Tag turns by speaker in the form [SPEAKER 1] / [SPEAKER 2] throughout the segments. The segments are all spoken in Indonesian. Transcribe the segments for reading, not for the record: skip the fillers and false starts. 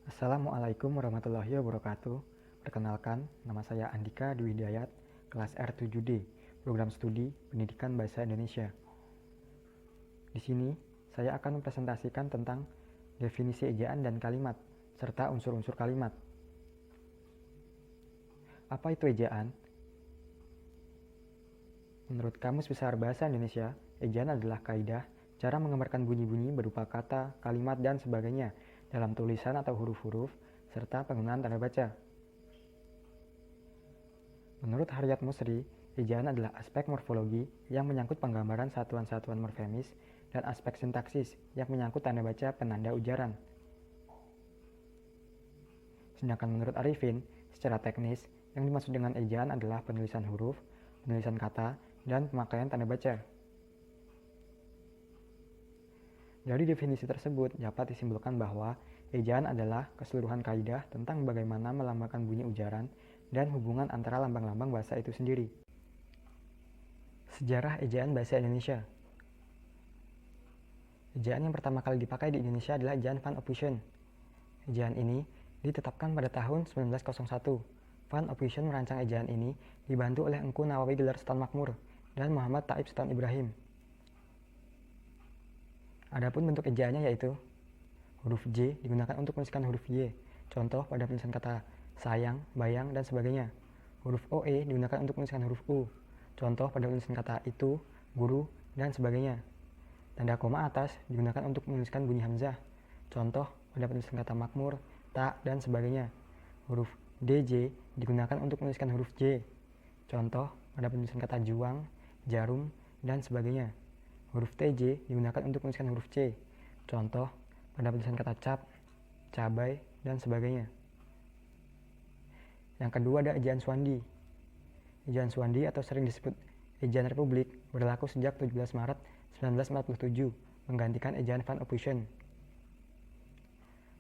[SPEAKER 1] Assalamualaikum warahmatullahi wabarakatuh. Perkenalkan, nama saya Andika Dwi Hidayat, kelas R7D, Program Studi Pendidikan Bahasa Indonesia. Di sini, saya akan mempresentasikan tentang definisi ejaan dan kalimat, serta unsur-unsur kalimat. Apa itu ejaan? Menurut Kamus Besar Bahasa Indonesia, ejaan adalah kaidah cara menggambarkan bunyi-bunyi berupa kata, kalimat, dan sebagainya dalam tulisan atau huruf-huruf, serta penggunaan tanda baca. Menurut Haryat Musri, ejaan adalah aspek morfologi yang menyangkut penggambaran satuan-satuan morfemis dan aspek sintaksis yang menyangkut tanda baca penanda ujaran. Sedangkan menurut Arifin, secara teknis, yang dimaksud dengan ejaan adalah penulisan huruf, penulisan kata, dan pemakaian tanda baca. Dari definisi tersebut dapat disimpulkan bahwa ejaan adalah keseluruhan kaidah tentang bagaimana melambangkan bunyi ujaran dan hubungan antara lambang-lambang bahasa itu sendiri. Sejarah ejaan bahasa Indonesia. Ejaan yang pertama kali dipakai di Indonesia adalah ejaan Van Ophuijsen. Ejaan ini ditetapkan pada tahun 1901. Van Ophuijsen merancang ejaan ini dibantu oleh Engku Nawawi Gelar Sultan Makmur dan Muhammad Taib Sultan Ibrahim. Adapun bentuk ejaannya yaitu huruf J digunakan untuk menuliskan huruf Y, contoh pada penulisan kata sayang, bayang, dan sebagainya. Huruf OE digunakan untuk menuliskan huruf U, contoh pada penulisan kata itu, guru, dan sebagainya. Tanda koma atas digunakan untuk menuliskan bunyi hamzah, contoh pada penulisan kata makmur, tak, dan sebagainya. Huruf DJ digunakan untuk menuliskan huruf J, contoh pada penulisan kata juang, jarum, dan sebagainya. Huruf TJ digunakan untuk menuliskan huruf C, contoh pada penulisan kata cap, cabai, dan sebagainya. Yang kedua ada ejaan Swandi. Ejaan Swandi atau sering disebut ejaan Republik berlaku sejak 17 Maret 1947, menggantikan ejaan Van Ophuijsen.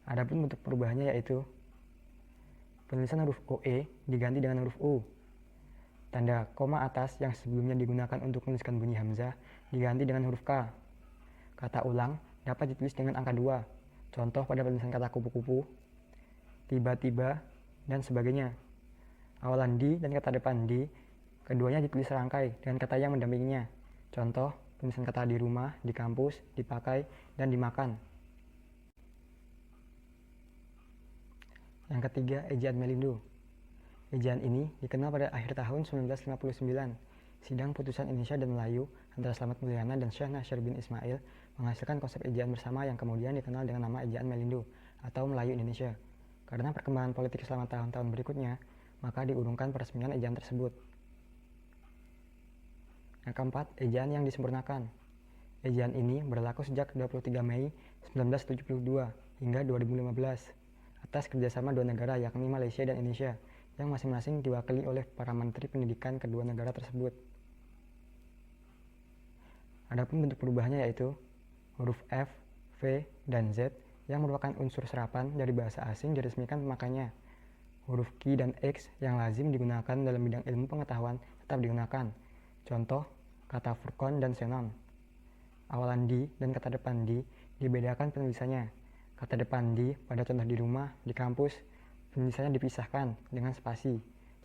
[SPEAKER 1] Adapun bentuk perubahannya yaitu penulisan huruf OE diganti dengan huruf U. Tanda koma atas yang sebelumnya digunakan untuk menuliskan bunyi hamzah diganti dengan huruf K. Kata ulang dapat ditulis dengan angka 2, contoh pada penulisan kata kupu-kupu, tiba-tiba, dan sebagainya. Awalan di dan kata depan di, keduanya ditulis serangkai dengan kata yang mendampinginya, contoh penulisan kata di rumah, di kampus, dipakai, dan dimakan. Yang ketiga, ejaan Melindo. Ejaan ini dikenal pada akhir tahun 1959. Sidang putusan Indonesia dan Melayu antara Slamet Mulyana dan Syekh Nasyir bin Ismail menghasilkan konsep ejaan bersama yang kemudian dikenal dengan nama ejaan Melindo atau Melayu Indonesia. Karena perkembangan politik selama tahun-tahun berikutnya, maka diurungkan peresmian ejaan tersebut. Yang keempat, ejaan yang disempurnakan. Ejaan ini berlaku sejak 23 Mei 1972 hingga 2015 atas kerjasama dua negara yakni Malaysia dan Indonesia, yang masing-masing diwakili oleh para menteri pendidikan kedua negara tersebut. Adapun bentuk perubahannya yaitu huruf F, V, dan Z yang merupakan unsur serapan dari bahasa asing diresmikan pemakainya. Huruf Q dan X yang lazim digunakan dalam bidang ilmu pengetahuan tetap digunakan. Contoh, kata Furqan dan Xenon. Awalan di dan kata depan di dibedakan penulisannya. Kata depan di pada contoh di rumah, di kampus, penulisannya dipisahkan dengan spasi,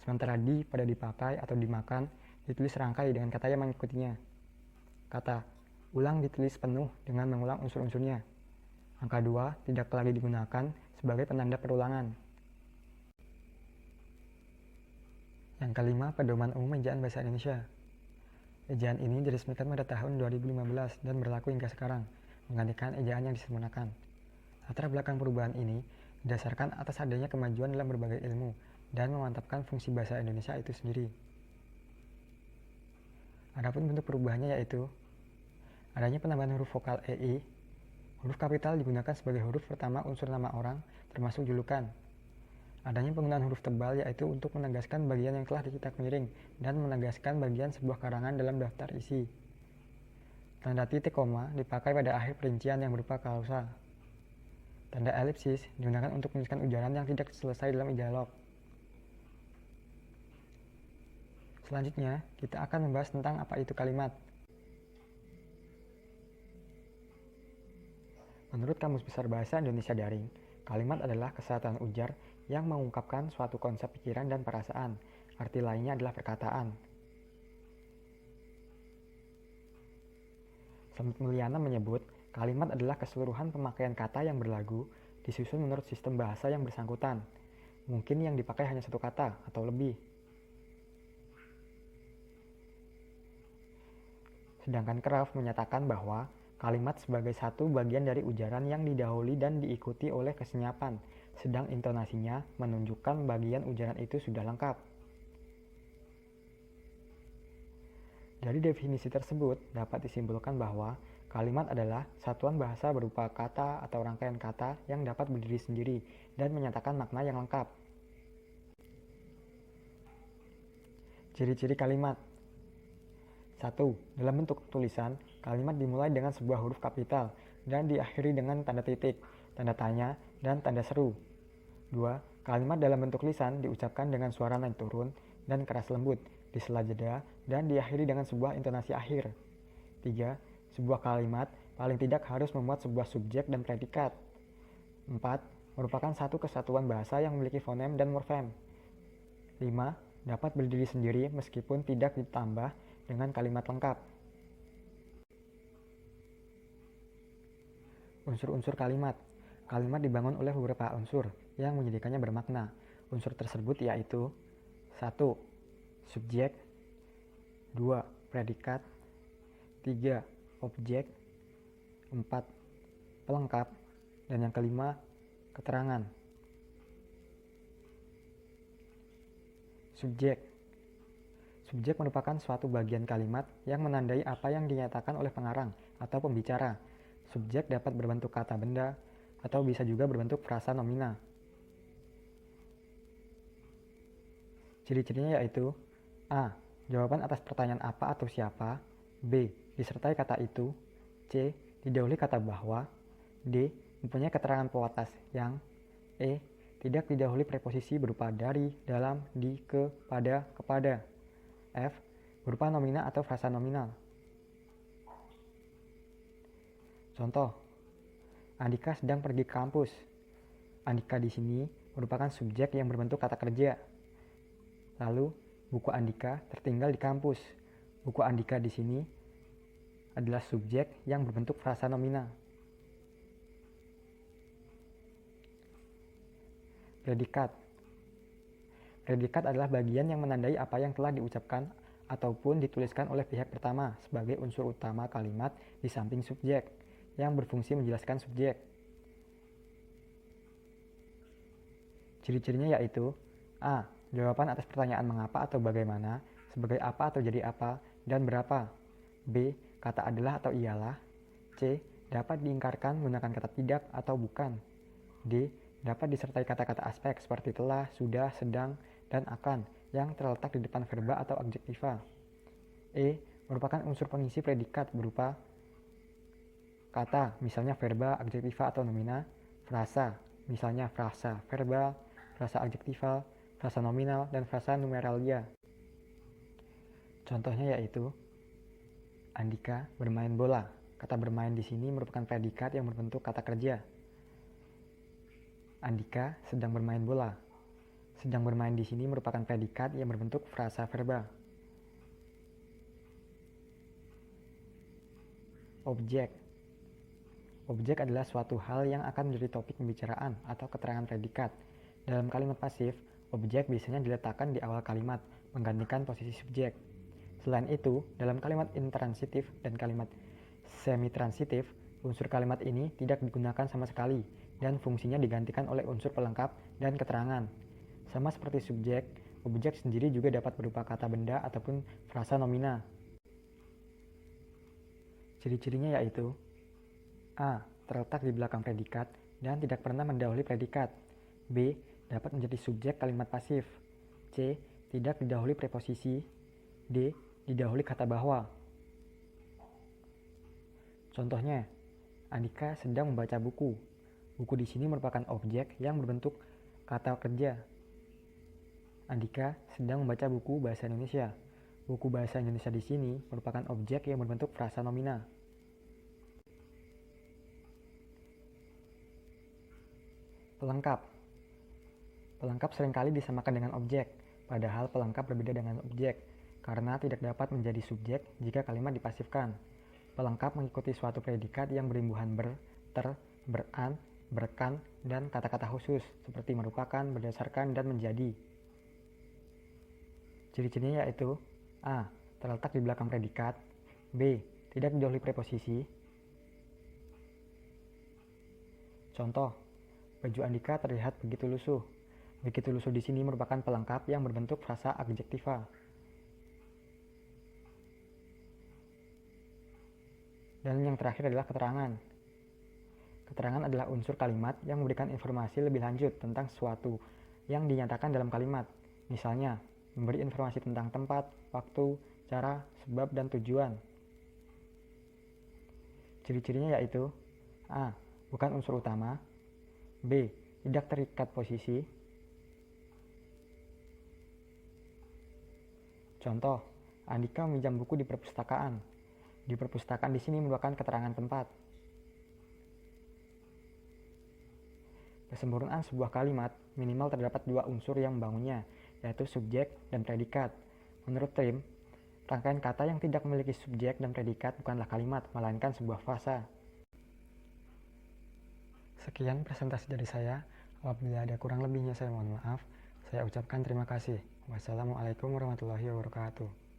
[SPEAKER 1] sementara di pada dipakai atau dimakan ditulis serangkai dengan kata yang mengikutinya. Kata ulang ditulis penuh dengan mengulang unsur-unsurnya. Angka 2 tidak lagi digunakan sebagai penanda perulangan. Yang kelima, pedoman umum ejaan bahasa Indonesia. Ejaan ini diresmikan pada tahun 2015 dan berlaku hingga sekarang, menggantikan ejaan yang disempurnakan. Latar belakang perubahan ini didasarkan atas adanya kemajuan dalam berbagai ilmu dan memantapkan fungsi bahasa Indonesia itu sendiri. Adapun bentuk perubahannya yaitu adanya penambahan huruf vokal EI. Huruf kapital digunakan sebagai huruf pertama unsur nama orang, termasuk julukan. Adanya penggunaan huruf tebal yaitu untuk menegaskan bagian yang telah dicetak miring dan menegaskan bagian sebuah karangan dalam daftar isi. Tanda titik koma dipakai pada akhir perincian yang berupa klausa. Tanda elipsis digunakan untuk menuliskan ujaran yang tidak selesai dalam dialog. Selanjutnya, kita akan membahas tentang apa itu kalimat. Menurut Kamus Besar Bahasa Indonesia Daring, Kalimat adalah kesatuan ujar yang mengungkapkan suatu konsep pikiran dan perasaan. Arti lainnya adalah perkataan. Selamat Mulyana menyebut, kalimat adalah keseluruhan pemakaian kata yang berlagu disusun menurut sistem bahasa yang bersangkutan. Mungkin yang dipakai hanya satu kata atau lebih. Sedangkan Kraft menyatakan bahwa kalimat sebagai satu bagian dari ujaran yang didahului dan diikuti oleh kesenyapan, sedang intonasinya menunjukkan bagian ujaran itu sudah lengkap. Dari definisi tersebut, dapat disimpulkan bahwa kalimat adalah satuan bahasa berupa kata atau rangkaian kata yang dapat berdiri sendiri dan menyatakan makna yang lengkap. Ciri-ciri kalimat. 1. Dalam bentuk tulisan, kalimat dimulai dengan sebuah huruf kapital dan diakhiri dengan tanda titik, tanda tanya, dan tanda seru. 2. Kalimat dalam bentuk lisan diucapkan dengan suara naik turun dan keras lembut di sela jeda dan diakhiri dengan sebuah intonasi akhir. 3. Sebuah kalimat paling tidak harus memuat sebuah subjek dan predikat. 4. Merupakan satu kesatuan bahasa yang memiliki fonem dan morfem. 5. Dapat berdiri sendiri meskipun tidak ditambah dengan kalimat lengkap. Unsur-unsur kalimat. Kalimat dibangun oleh beberapa unsur yang menjadikannya bermakna. Unsur tersebut yaitu 1. Subjek, 2. Predikat, 3. Objek, 4. Pelengkap, dan yang kelima, keterangan. Subjek. Subjek merupakan suatu bagian kalimat yang menandai apa yang dinyatakan oleh pengarang atau pembicara. Subjek dapat berbentuk kata benda atau bisa juga berbentuk frasa nomina. Ciri-cirinya yaitu A. Jawaban atas pertanyaan apa atau siapa. B. Disertai kata itu. C. Didahului kata bahwa. D. Mempunyai keterangan pewatas yang. E. Tidak didahului preposisi berupa dari, dalam, di, ke, pada, kepada. F. Berupa nomina atau frasa nominal. Contoh, Andika sedang pergi ke kampus. Andika di sini merupakan subjek yang berbentuk kata kerja. Lalu, buku Andika tertinggal di kampus. Buku Andika di sini adalah subjek yang berbentuk frasa nomina. Predikat. Predikat adalah bagian yang menandai apa yang telah diucapkan ataupun dituliskan oleh pihak pertama sebagai unsur utama kalimat di samping subjek, yang berfungsi menjelaskan subjek. Ciri-cirinya yaitu A. Jawaban atas pertanyaan mengapa atau bagaimana, sebagai apa atau jadi apa, dan berapa. B. Kata adalah atau iyalah. C. Dapat diingkarkan menggunakan kata tidak atau bukan. D. Dapat disertai kata-kata aspek seperti telah, sudah, sedang, dan akan yang terletak di depan verba atau adjektiva. E. Merupakan unsur pengisi predikat berupa kata, misalnya verba, adjektiva, atau nomina. Frasa, misalnya frasa verbal, frasa adjektival, frasa nominal, dan frasa numeralia. Contohnya yaitu Andika bermain bola. Kata bermain di sini merupakan predikat yang berbentuk kata kerja. Andika sedang bermain bola. Sedang bermain di sini merupakan predikat yang berbentuk frasa verba. Objek. Objek adalah suatu hal yang akan menjadi topik pembicaraan atau keterangan predikat. Dalam kalimat pasif, objek biasanya diletakkan di awal kalimat, menggantikan posisi subjek. Selain itu, dalam kalimat intransitif dan kalimat semitransitif, unsur kalimat ini tidak digunakan sama sekali dan fungsinya digantikan oleh unsur pelengkap dan keterangan. Sama seperti subjek, objek sendiri juga dapat berupa kata benda ataupun frasa nomina. Ciri-cirinya yaitu A. Terletak di belakang predikat dan tidak pernah mendahului predikat. B. Dapat menjadi subjek kalimat pasif. C. Tidak didahului preposisi. D. Didahului kata bahwa. Contohnya, Andika sedang membaca buku. Buku di sini merupakan objek yang berbentuk kata kerja. Andika sedang membaca buku bahasa Indonesia. Buku bahasa Indonesia di sini merupakan objek yang berbentuk frasa nomina. Pelengkap. Pelengkap seringkali disamakan dengan objek, padahal pelengkap berbeda dengan objek, karena tidak dapat menjadi subjek jika kalimat dipasifkan. Pelengkap mengikuti suatu predikat yang berimbuhan ber, ter, beran, berkan, dan kata-kata khusus, seperti merupakan, berdasarkan, dan menjadi. Ciri-cirinya yaitu A. Terletak di belakang predikat. B. Tidak didahului preposisi. Contoh, baju Andika terlihat begitu lusuh. Begitu lusuh di sini merupakan pelengkap yang berbentuk frasa adjektiva. Dan yang terakhir adalah keterangan. Keterangan adalah unsur kalimat yang memberikan informasi lebih lanjut tentang sesuatu yang dinyatakan dalam kalimat. Misalnya, memberi informasi tentang tempat, waktu, cara, sebab, dan tujuan. Ciri-cirinya yaitu A. Bukan unsur utama. B. Tidak terikat posisi. Contoh, Andika meminjam buku di perpustakaan. Di perpustakaan di sini merupakan keterangan tempat. Kesempurnaan sebuah kalimat minimal terdapat dua unsur yang membangunnya, yaitu subjek dan predikat. Menurut Trim, rangkaian kata yang tidak memiliki subjek dan predikat bukanlah kalimat, melainkan sebuah frasa. Sekian presentasi dari saya. Apabila ada kurang lebihnya saya mohon maaf. Saya ucapkan terima kasih. Wassalamualaikum warahmatullahi wabarakatuh.